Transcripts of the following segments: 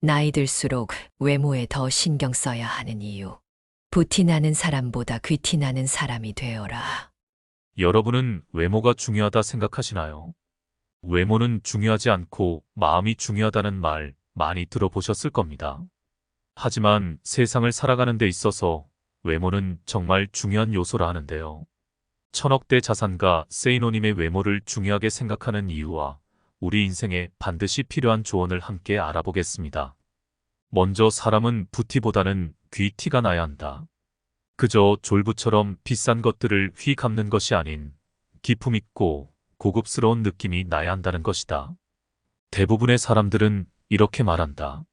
나이 들수록 외모에 더 신경 써야 하는 이유. 부티 나는 사람보다 귀티 나는 사람이 되어라. 여러분은 외모가 중요하다 생각하시나요? 외모는 중요하지 않고 마음이 중요하다는 말 많이 들어보셨을 겁니다. 하지만 세상을 살아가는 데 있어서 외모는 정말 중요한 요소라 하는데요. 천억대 자산가 세이노님의 외모를 중요하게 생각하는 이유와 우리 인생에 반드시 필요한 조언을 함께 알아보겠습니다. 먼저 사람은 부티보다는 귀티가 나야 한다. 그저 졸부처럼 비싼 것들을 휘감는 것이 아닌 기품 있고 고급스러운 느낌이 나야 한다는 것이다. 대부분의 사람들은 이렇게 말한다.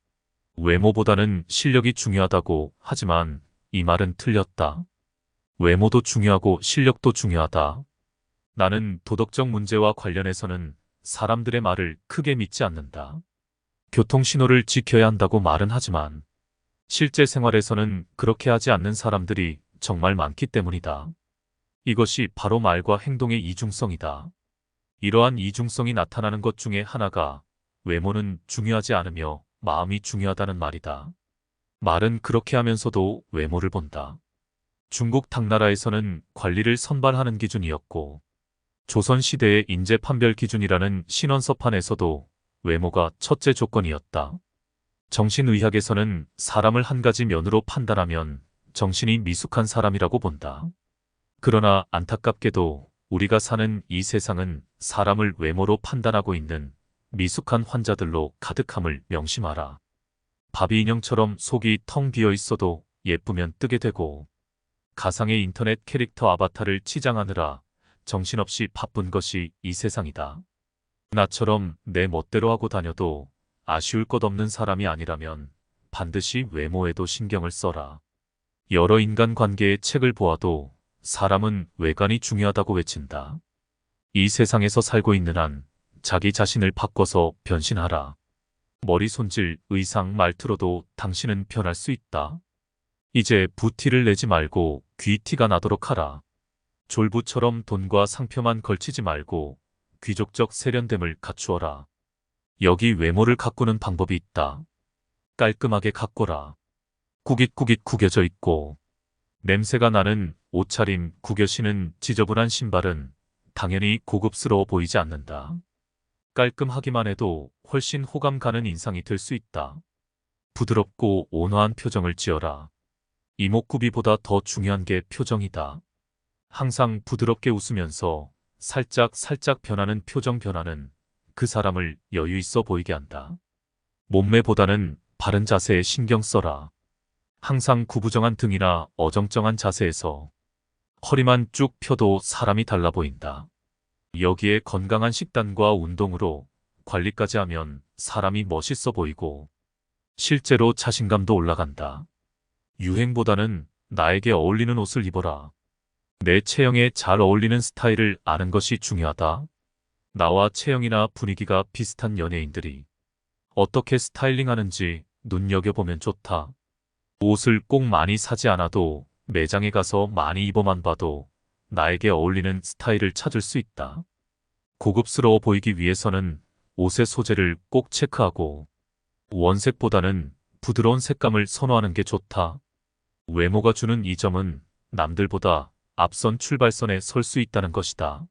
외모보다는 실력이 중요하다고. 하지만 이 말은 틀렸다. 외모도 중요하고 실력도 중요하다. 나는 도덕적 문제와 관련해서는 사람들의 말을 크게 믿지 않는다. 교통신호를 지켜야 한다고 말은 하지만 실제 생활에서는 그렇게 하지 않는 사람들이 정말 많기 때문이다. 이것이 바로 말과 행동의 이중성이다. 이러한 이중성이 나타나는 것 중에 하나가 외모는 중요하지 않으며 마음이 중요하다는 말이다. 말은 그렇게 하면서도 외모를 본다. 중국 당나라에서는 관리를 선발하는 기준이었고 조선시대의 인재 판별 기준이라는 신원서판에서도 외모가 첫째 조건이었다. 정신의학에서는 사람을 한 가지 면으로 판단하면 정신이 미숙한 사람이라고 본다. 그러나 안타깝게도 우리가 사는 이 세상은 사람을 외모로 판단하고 있는 미숙한 환자들로 가득함을 명심하라. 바비 인형처럼 속이 텅 비어 있어도 예쁘면 뜨게 되고 가상의 인터넷 캐릭터 아바타를 치장하느라 정신없이 바쁜 것이 이 세상이다. 나처럼 내 멋대로 하고 다녀도 아쉬울 것 없는 사람이 아니라면 반드시 외모에도 신경을 써라. 여러 인간관계의 책을 보아도 사람은 외관이 중요하다고 외친다. 이 세상에서 살고 있는 한 자기 자신을 바꿔서 변신하라. 머리 손질, 의상, 말투로도 당신은 변할 수 있다. 이제 부티를 내지 말고 귀티가 나도록 하라. 졸부처럼 돈과 상표만 걸치지 말고 귀족적 세련됨을 갖추어라. 여기 외모를 가꾸는 방법이 있다. 깔끔하게 가꿔라. 꾸깃꾸깃 구겨져 있고 냄새가 나는 옷차림, 구겨 신은 지저분한 신발은 당연히 고급스러워 보이지 않는다. 깔끔하기만 해도 훨씬 호감 가는 인상이 될 수 있다. 부드럽고 온화한 표정을 지어라. 이목구비보다 더 중요한 게 표정이다. 항상 부드럽게 웃으면서 살짝 변하는 표정 변화는 그 사람을 여유 있어 보이게 한다. 몸매보다는 바른 자세에 신경 써라. 항상 구부정한 등이나 어정쩡한 자세에서 허리만 쭉 펴도 사람이 달라 보인다. 여기에 건강한 식단과 운동으로 관리까지 하면 사람이 멋있어 보이고 실제로 자신감도 올라간다. 유행보다는 나에게 어울리는 옷을 입어라. 내 체형에 잘 어울리는 스타일을 아는 것이 중요하다. 나와 체형이나 분위기가 비슷한 연예인들이 어떻게 스타일링하는지 눈여겨보면 좋다. 옷을 꼭 많이 사지 않아도 매장에 가서 많이 입어만 봐도 나에게 어울리는 스타일을 찾을 수 있다. 고급스러워 보이기 위해서는 옷의 소재를 꼭 체크하고 원색보다는 부드러운 색감을 선호하는 게 좋다. 외모가 주는 이 점은 남들보다 앞선 출발선에 설 수 있다는 것이다.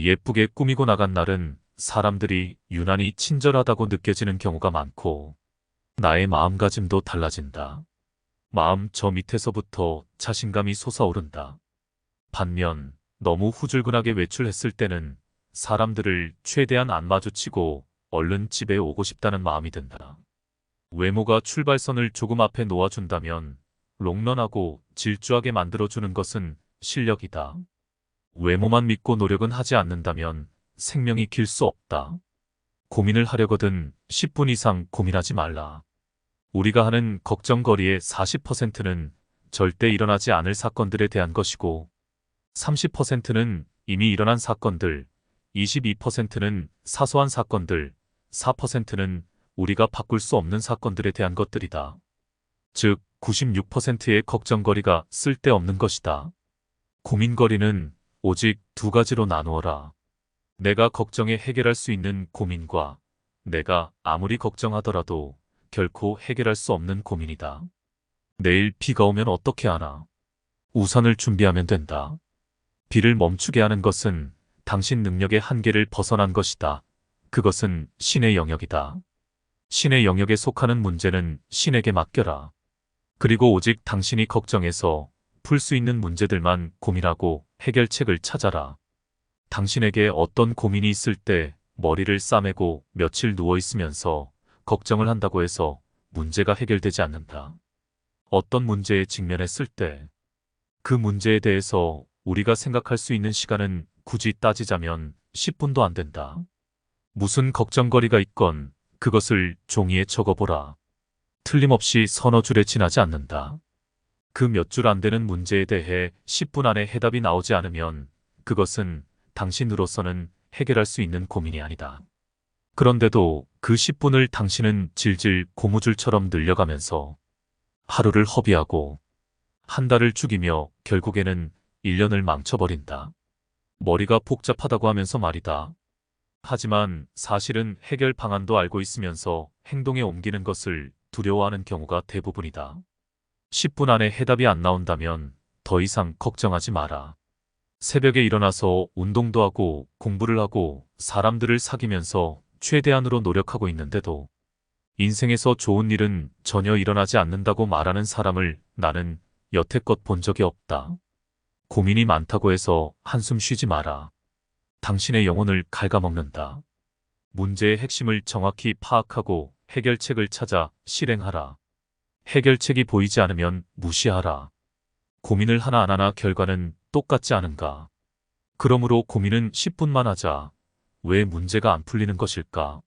예쁘게 꾸미고 나간 날은 사람들이 유난히 친절하다고 느껴지는 경우가 많고 나의 마음가짐도 달라진다. 마음 저 밑에서부터 자신감이 솟아오른다. 반면 너무 후줄근하게 외출했을 때는 사람들을 최대한 안 마주치고 얼른 집에 오고 싶다는 마음이 든다. 외모가 출발선을 조금 앞에 놓아준다면 롱런하고 질주하게 만들어주는 것은 실력이다. 외모만 믿고 노력은 하지 않는다면 생명이 길 수 없다. 고민을 하려거든 10분 이상 고민하지 말라. 우리가 하는 걱정거리의 40%는 절대 일어나지 않을 사건들에 대한 것이고 30%는 이미 일어난 사건들, 22%는 사소한 사건들, 4%는 우리가 바꿀 수 없는 사건들에 대한 것들이다. 즉 96%의 걱정거리가 쓸데없는 것이다. 고민거리는 오직 두 가지로 나누어라. 내가 걱정해 해결할 수 있는 고민과 내가 아무리 걱정하더라도 결코 해결할 수 없는 고민이다. 내일 비가 오면 어떻게 하나? 우산을 준비하면 된다. 비를 멈추게 하는 것은 당신 능력의 한계를 벗어난 것이다. 그것은 신의 영역이다. 신의 영역에 속하는 문제는 신에게 맡겨라. 그리고 오직 당신이 걱정해서 풀 수 있는 문제들만 고민하고 해결책을 찾아라. 당신에게 어떤 고민이 있을 때 머리를 싸매고 며칠 누워 있으면서 걱정을 한다고 해서 문제가 해결되지 않는다. 어떤 문제에 직면했을 때 그 문제에 대해서 우리가 생각할 수 있는 시간은 굳이 따지자면 10분도 안 된다. 무슨 걱정거리가 있건 그것을 종이에 적어보라. 틀림없이 서너 줄에 지나지 않는다. 그 몇 줄 안 되는 문제에 대해 10분 안에 해답이 나오지 않으면 그것은 당신으로서는 해결할 수 있는 고민이 아니다. 그런데도 그 10분을 당신은 질질 고무줄처럼 늘려가면서 하루를 허비하고 한 달을 죽이며 결국에는 1년을 망쳐버린다. 머리가 복잡하다고 하면서 말이다. 하지만 사실은 해결 방안도 알고 있으면서 행동에 옮기는 것을 두려워하는 경우가 대부분이다. 10분 안에 해답이 안 나온다면 더 이상 걱정하지 마라. 새벽에 일어나서 운동도 하고 공부를 하고 사람들을 사귀면서 최대한으로 노력하고 있는데도 인생에서 좋은 일은 전혀 일어나지 않는다고 말하는 사람을 나는 여태껏 본 적이 없다. 고민이 많다고 해서 한숨 쉬지 마라. 당신의 영혼을 갉아먹는다. 문제의 핵심을 정확히 파악하고 해결책을 찾아 실행하라. 해결책이 보이지 않으면 무시하라. 고민을 하나하나 결과는 똑같지 않은가? 그러므로 고민은 10분만 하자. 왜 문제가 안 풀리는 것일까?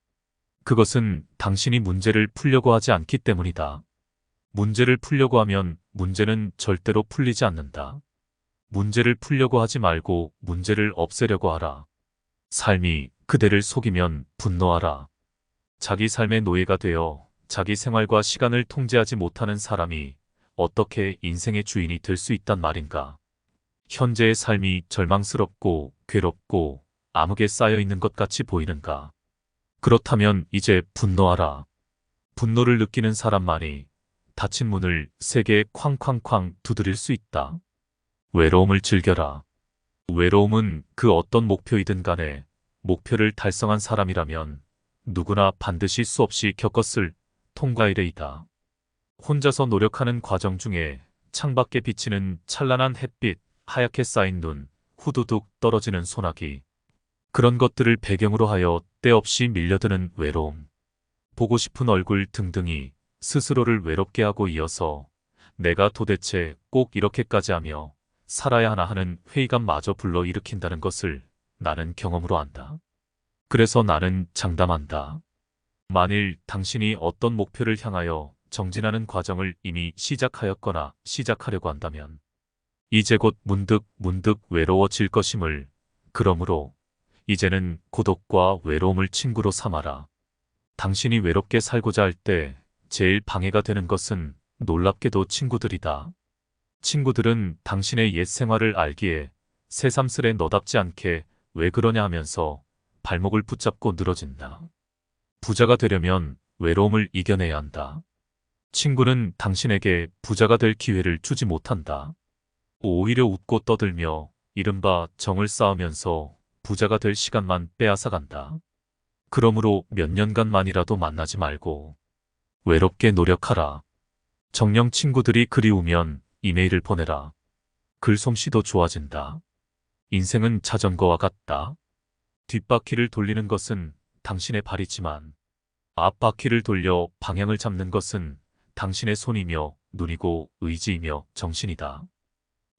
그것은 당신이 문제를 풀려고 하지 않기 때문이다. 문제를 풀려고 하면 문제는 절대로 풀리지 않는다. 문제를 풀려고 하지 말고 문제를 없애려고 하라. 삶이 그대를 속이면 분노하라. 자기 삶의 노예가 되어 자기 생활과 시간을 통제하지 못하는 사람이 어떻게 인생의 주인이 될 수 있단 말인가? 현재의 삶이 절망스럽고 괴롭고 암흑에 쌓여 있는 것 같이 보이는가? 그렇다면 이제 분노하라. 분노를 느끼는 사람만이 닫힌 문을 세게 쾅쾅쾅 두드릴 수 있다. 외로움을 즐겨라. 외로움은 그 어떤 목표이든 간에 목표를 달성한 사람이라면 누구나 반드시 수없이 겪었을 통과의 레이다. 혼자서 노력하는 과정 중에 창밖에 비치는 찬란한 햇빛, 하얗게 쌓인 눈, 후두둑 떨어지는 소나기. 그런 것들을 배경으로 하여 때없이 밀려드는 외로움. 보고 싶은 얼굴 등등이 스스로를 외롭게 하고 이어서 내가 도대체 꼭 이렇게까지 하며 살아야 하나 하는 회의감마저 불러일으킨다는 것을 나는 경험으로 안다. 그래서 나는 장담한다. 만일 당신이 어떤 목표를 향하여 정진하는 과정을 이미 시작하였거나 시작하려고 한다면 이제 곧 문득 외로워질 것임을. 그러므로 이제는 고독과 외로움을 친구로 삼아라. 당신이 외롭게 살고자 할 때 제일 방해가 되는 것은 놀랍게도 친구들이다. 친구들은 당신의 옛 생활을 알기에 새삼스레 너답지 않게 왜 그러냐 하면서 발목을 붙잡고 늘어진다. 부자가 되려면 외로움을 이겨내야 한다. 친구는 당신에게 부자가 될 기회를 주지 못한다. 오히려 웃고 떠들며 이른바 정을 쌓으면서 부자가 될 시간만 빼앗아간다. 그러므로 몇 년간만이라도 만나지 말고 외롭게 노력하라. 정녕 친구들이 그리우면 이메일을 보내라. 글솜씨도 좋아진다. 인생은 자전거와 같다. 뒷바퀴를 돌리는 것은 당신의 발이지만 앞바퀴를 돌려 방향을 잡는 것은 당신의 손이며 눈이고 의지이며 정신이다.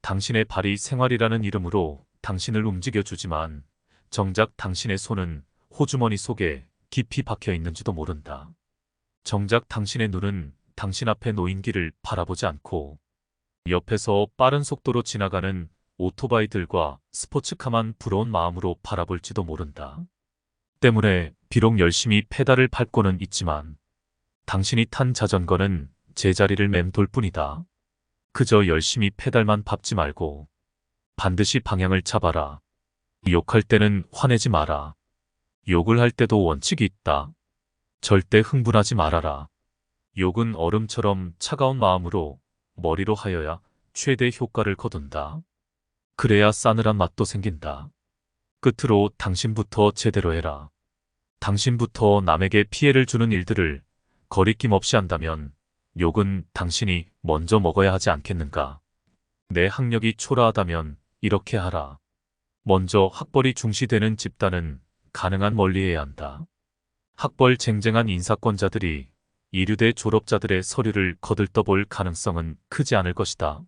당신의 발이 생활이라는 이름으로 당신을 움직여주지만 정작 당신의 손은 호주머니 속에 깊이 박혀 있는지도 모른다. 정작 당신의 눈은 당신 앞에 놓인 길을 바라보지 않고 옆에서 빠른 속도로 지나가는 오토바이들과 스포츠카만 부러운 마음으로 바라볼지도 모른다. 때문에 비록 열심히 페달을 밟고는 있지만 당신이 탄 자전거는 제자리를 맴돌 뿐이다. 그저 열심히 페달만 밟지 말고 반드시 방향을 잡아라. 욕할 때는 화내지 마라. 욕을 할 때도 원칙이 있다. 절대 흥분하지 말아라. 욕은 얼음처럼 차가운 마음으로 머리로 하여야 최대 효과를 거둔다. 그래야 싸늘한 맛도 생긴다. 끝으로 당신부터 제대로 해라. 당신부터 남에게 피해를 주는 일들을 거리낌 없이 한다면 욕은 당신이 먼저 먹어야 하지 않겠는가. 내 학력이 초라하다면 이렇게 하라. 먼저 학벌이 중시되는 집단은 가능한 멀리해야 한다. 학벌 쟁쟁한 인사권자들이 이류대 졸업자들의 서류를 거들떠볼 가능성은 크지 않을 것이다.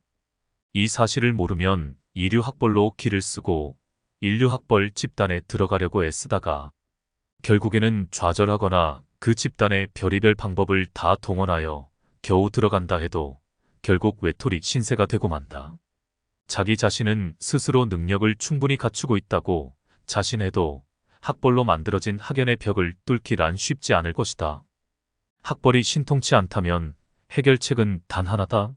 이 사실을 모르면 이류 학벌로 길을 쓰고 인류 학벌 집단에 들어가려고 애쓰다가 결국에는 좌절하거나 그 집단의 별의별 방법을 다 동원하여 겨우 들어간다 해도 결국 외톨이 신세가 되고 만다. 자기 자신은 스스로 능력을 충분히 갖추고 있다고 자신해도 학벌로 만들어진 학연의 벽을 뚫기란 쉽지 않을 것이다. 학벌이 신통치 않다면 해결책은 단 하나다.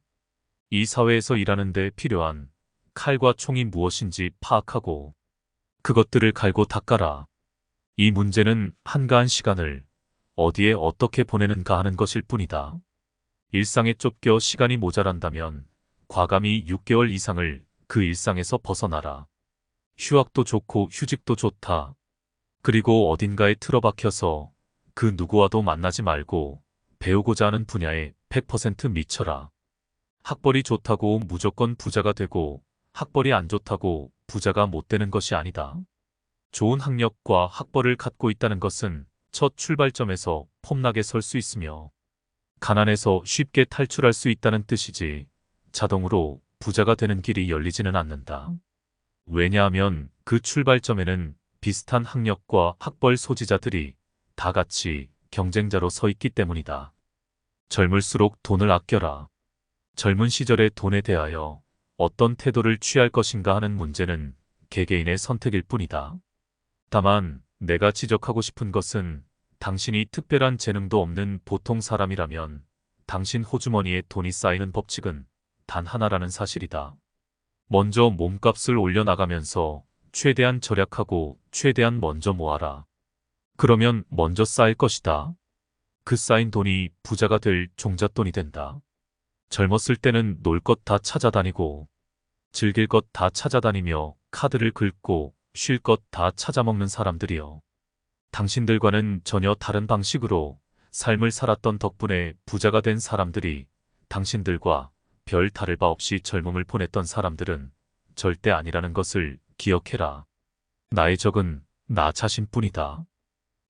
이 사회에서 일하는 데 필요한 칼과 총이 무엇인지 파악하고 그것들을 갈고 닦아라. 이 문제는 한가한 시간을 어디에 어떻게 보내는가 하는 것일 뿐이다. 일상에 쫓겨 시간이 모자란다면 과감히 6개월 이상을 그 일상에서 벗어나라. 휴학도 좋고 휴직도 좋다. 그리고 어딘가에 틀어박혀서 그 누구와도 만나지 말고 배우고자 하는 분야에 100% 미쳐라. 학벌이 좋다고 무조건 부자가 되고 학벌이 안 좋다고 부자가 못 되는 것이 아니다. 좋은 학력과 학벌을 갖고 있다는 것은 첫 출발점에서 폼나게 설 수 있으며 가난에서 쉽게 탈출할 수 있다는 뜻이지 자동으로 부자가 되는 길이 열리지는 않는다. 왜냐하면 그 출발점에는 비슷한 학력과 학벌 소지자들이 다 같이 경쟁자로 서 있기 때문이다. 젊을수록 돈을 아껴라. 젊은 시절의 돈에 대하여 어떤 태도를 취할 것인가 하는 문제는 개개인의 선택일 뿐이다. 다만 내가 지적하고 싶은 것은 당신이 특별한 재능도 없는 보통 사람이라면 당신 호주머니에 돈이 쌓이는 법칙은 단 하나라는 사실이다. 먼저 몸값을 올려나가면서 최대한 절약하고 최대한 먼저 모아라. 그러면 먼저 쌓일 것이다. 그 쌓인 돈이 부자가 될 종잣돈이 된다. 젊었을 때는 놀 것 다 찾아다니고 즐길 것 다 찾아다니며 카드를 긁고 쉴 것 다 찾아먹는 사람들이여. 당신들과는 전혀 다른 방식으로 삶을 살았던 덕분에 부자가 된 사람들이 당신들과 별 다를 바 없이 젊음을 보냈던 사람들은 절대 아니라는 것을 기억해라. 나의 적은 나 자신뿐이다.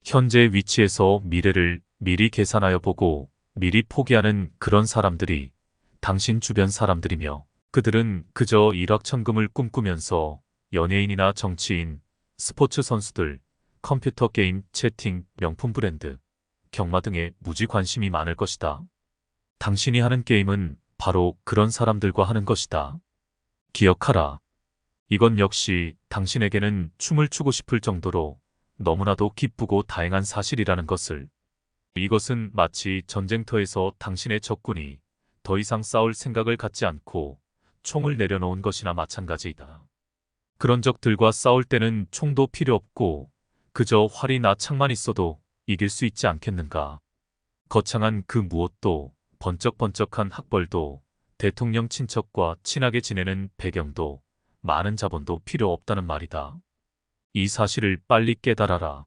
현재의 위치에서 미래를 미리 계산하여 보고 미리 포기하는 그런 사람들이 당신 주변 사람들이며 그들은 그저 일확천금을 꿈꾸면서 연예인이나 정치인, 스포츠 선수들, 컴퓨터 게임, 채팅, 명품 브랜드, 경마 등에 무지 관심이 많을 것이다. 당신이 하는 게임은 바로 그런 사람들과 하는 것이다. 기억하라. 이건 역시 당신에게는 춤을 추고 싶을 정도로 너무나도 기쁘고 다행한 사실이라는 것을. 이것은 마치 전쟁터에서 당신의 적군이 더 이상 싸울 생각을 갖지 않고 총을 내려놓은 것이나 마찬가지이다. 그런 적들과 싸울 때는 총도 필요 없고 그저 활이나 창만 있어도 이길 수 있지 않겠는가. 거창한 그 무엇도 번쩍번쩍한 학벌도 대통령 친척과 친하게 지내는 배경도 많은 자본도 필요 없다는 말이다. 이 사실을 빨리 깨달아라.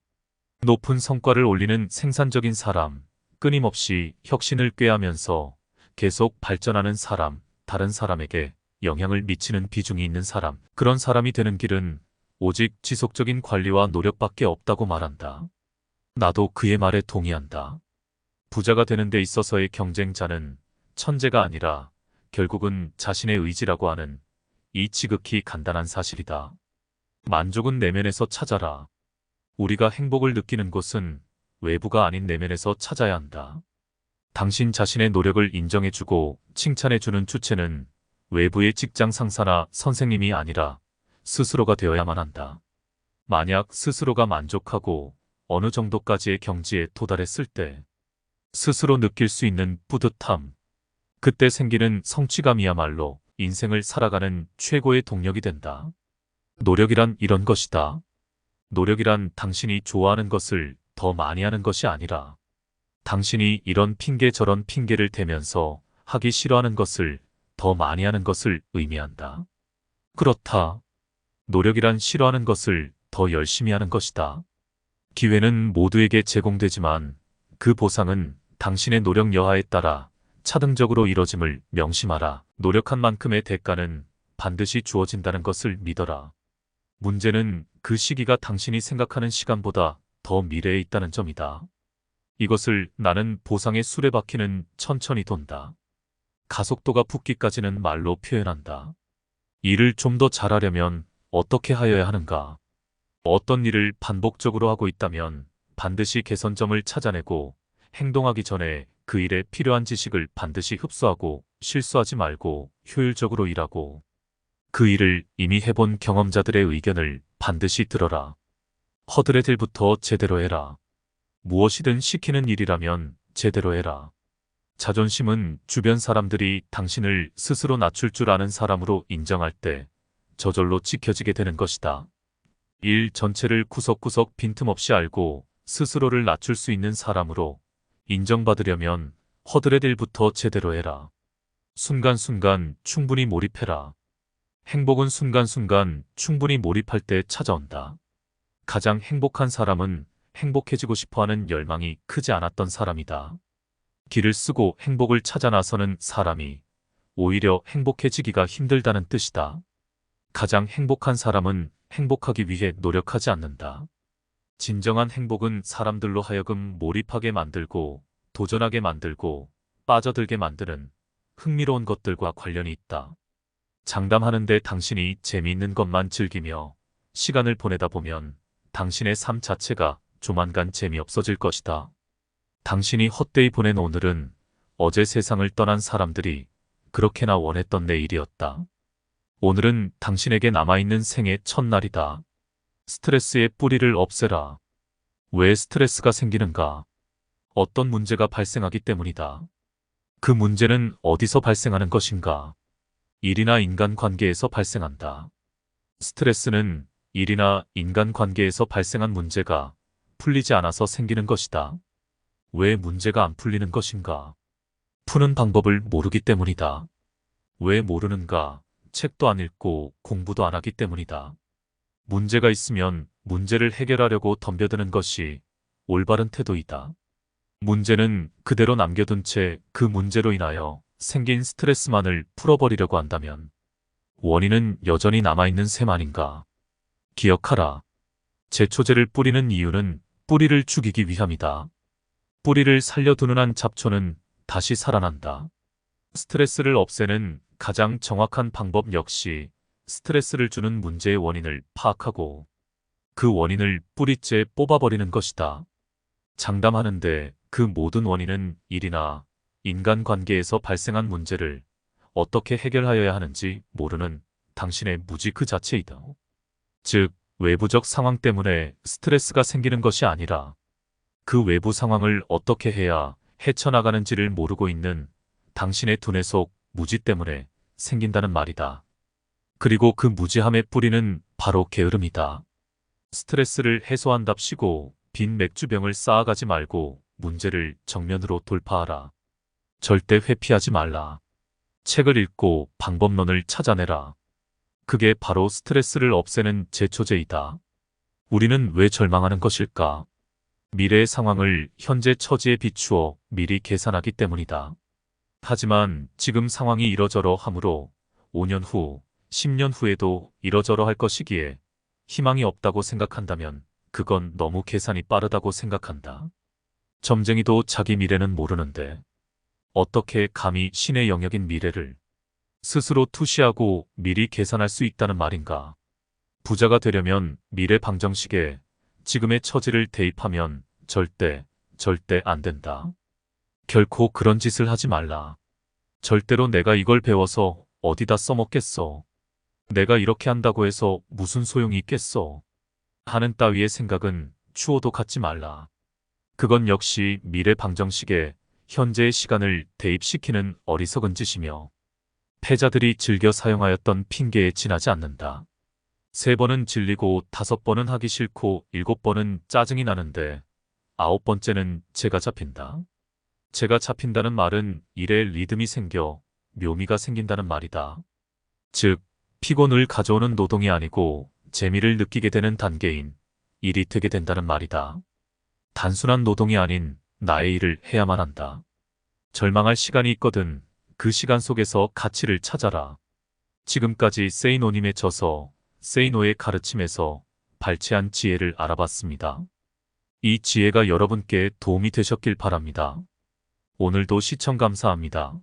높은 성과를 올리는 생산적인 사람, 끊임없이 혁신을 꾀하면서 계속 발전하는 사람, 다른 사람에게 영향을 미치는 비중이 있는 사람, 그런 사람이 되는 길은 오직 지속적인 관리와 노력밖에 없다고 말한다. 나도 그의 말에 동의한다. 부자가 되는 데 있어서의 경쟁자는 천재가 아니라 결국은 자신의 의지라고 하는 이 지극히 간단한 사실이다. 만족은 내면에서 찾아라. 우리가 행복을 느끼는 곳은 외부가 아닌 내면에서 찾아야 한다. 당신 자신의 노력을 인정해주고 칭찬해주는 주체는 외부의 직장 상사나 선생님이 아니라 스스로가 되어야만 한다. 만약 스스로가 만족하고 어느 정도까지의 경지에 도달했을 때 스스로 느낄 수 있는 뿌듯함, 그때 생기는 성취감이야말로 인생을 살아가는 최고의 동력이 된다. 노력이란 이런 것이다. 노력이란 당신이 좋아하는 것을 더 많이 하는 것이 아니라 당신이 이런 핑계 저런 핑계를 대면서 하기 싫어하는 것을 더 많이 하는 것을 의미한다. 그렇다. 노력이란 싫어하는 것을 더 열심히 하는 것이다. 기회는 모두에게 제공되지만 그 보상은 당신의 노력 여하에 따라 차등적으로 이뤄짐을 명심하라. 노력한 만큼의 대가는 반드시 주어진다는 것을 믿어라. 문제는 그 시기가 당신이 생각하는 시간보다 더 미래에 있다는 점이다. 이것을 나는 보상의 수레바퀴는 천천히 돈다. 가속도가 붙기까지는 말로 표현한다. 일을 좀 더 잘하려면 어떻게 하여야 하는가? 어떤 일을 반복적으로 하고 있다면 반드시 개선점을 찾아내고 행동하기 전에 그 일에 필요한 지식을 반드시 흡수하고 실수하지 말고 효율적으로 일하고 그 일을 이미 해본 경험자들의 의견을 반드시 들어라. 허들의 일부터 제대로 해라. 무엇이든 시키는 일이라면 제대로 해라. 자존심은 주변 사람들이 당신을 스스로 낮출 줄 아는 사람으로 인정할 때 저절로 지켜지게 되는 것이다. 일 전체를 구석구석 빈틈없이 알고 스스로를 낮출 수 있는 사람으로 인정받으려면 허들의 일부터 제대로 해라. 순간순간 충분히 몰입해라. 행복은 순간순간 충분히 몰입할 때 찾아온다. 가장 행복한 사람은 행복해지고 싶어하는 열망이 크지 않았던 사람이다. 길을 쓰고 행복을 찾아 나서는 사람이 오히려 행복해지기가 힘들다는 뜻이다. 가장 행복한 사람은 행복하기 위해 노력하지 않는다. 진정한 행복은 사람들로 하여금 몰입하게 만들고 도전하게 만들고 빠져들게 만드는 흥미로운 것들과 관련이 있다. 장담하는데 당신이 재미있는 것만 즐기며 시간을 보내다 보면 당신의 삶 자체가 조만간 재미없어질 것이다. 당신이 헛되이 보낸 오늘은 어제 세상을 떠난 사람들이 그렇게나 원했던 내일이었다. 오늘은 당신에게 남아있는 생의 첫날이다. 스트레스의 뿌리를 없애라. 왜 스트레스가 생기는가? 어떤 문제가 발생하기 때문이다. 그 문제는 어디서 발생하는 것인가? 일이나 인간관계에서 발생한다. 스트레스는 일이나 인간관계에서 발생한 문제가 풀리지 않아서 생기는 것이다. 왜 문제가 안 풀리는 것인가? 푸는 방법을 모르기 때문이다. 왜 모르는가? 책도 안 읽고 공부도 안 하기 때문이다. 문제가 있으면 문제를 해결하려고 덤벼드는 것이 올바른 태도이다. 문제는 그대로 남겨둔 채 그 문제로 인하여 생긴 스트레스만을 풀어버리려고 한다면 원인은 여전히 남아있는 셈 아닌가. 기억하라. 제초제를 뿌리는 이유는 뿌리를 죽이기 위함이다. 뿌리를 살려두는 한 잡초는 다시 살아난다. 스트레스를 없애는 가장 정확한 방법 역시 스트레스를 주는 문제의 원인을 파악하고 그 원인을 뿌리째 뽑아버리는 것이다. 장담하는데 그 모든 원인은 일이나 인간관계에서 발생한 문제를 어떻게 해결하여야 하는지 모르는 당신의 무지 그 자체이다. 즉, 외부적 상황 때문에 스트레스가 생기는 것이 아니라 그 외부 상황을 어떻게 해야 헤쳐나가는지를 모르고 있는 당신의 두뇌 속 무지 때문에 생긴다는 말이다. 그리고 그 무지함의 뿌리는 바로 게으름이다. 스트레스를 해소한답시고 빈 맥주병을 쌓아가지 말고 문제를 정면으로 돌파하라. 절대 회피하지 말라. 책을 읽고 방법론을 찾아내라. 그게 바로 스트레스를 없애는 제초제이다. 우리는 왜 절망하는 것일까? 미래의 상황을 현재 처지에 비추어 미리 계산하기 때문이다. 하지만 지금 상황이 이러저러 하므로 5년 후, 10년 후에도 이러저러 할 것이기에 희망이 없다고 생각한다면 그건 너무 계산이 빠르다고 생각한다. 점쟁이도 자기 미래는 모르는데 어떻게 감히 신의 영역인 미래를 스스로 투시하고 미리 계산할 수 있다는 말인가? 부자가 되려면 미래 방정식에 지금의 처지를 대입하면 절대 안 된다. 결코 그런 짓을 하지 말라. 절대로 내가 이걸 배워서 어디다 써먹겠어. 내가 이렇게 한다고 해서 무슨 소용이 있겠어. 하는 따위의 생각은 추호도 갖지 말라. 그건 역시 미래 방정식에 현재의 시간을 대입시키는 어리석은 짓이며 패자들이 즐겨 사용하였던 핑계에 지나지 않는다. 3번은 질리고 5번은 하기 싫고 7번은 짜증이 나는데 9번째는 제가 잡힌다. 제가 잡힌다는 말은 일에 리듬이 생겨 묘미가 생긴다는 말이다. 즉, 피곤을 가져오는 노동이 아니고 재미를 느끼게 되는 단계인 일이 되게 된다는 말이다. 단순한 노동이 아닌 나의 일을 해야만 한다. 절망할 시간이 있거든 그 시간 속에서 가치를 찾아라. 지금까지 세이노님의 저서, 세이노의 가르침에서 발췌한 지혜를 알아봤습니다. 이 지혜가 여러분께 도움이 되셨길 바랍니다. 오늘도 시청 감사합니다.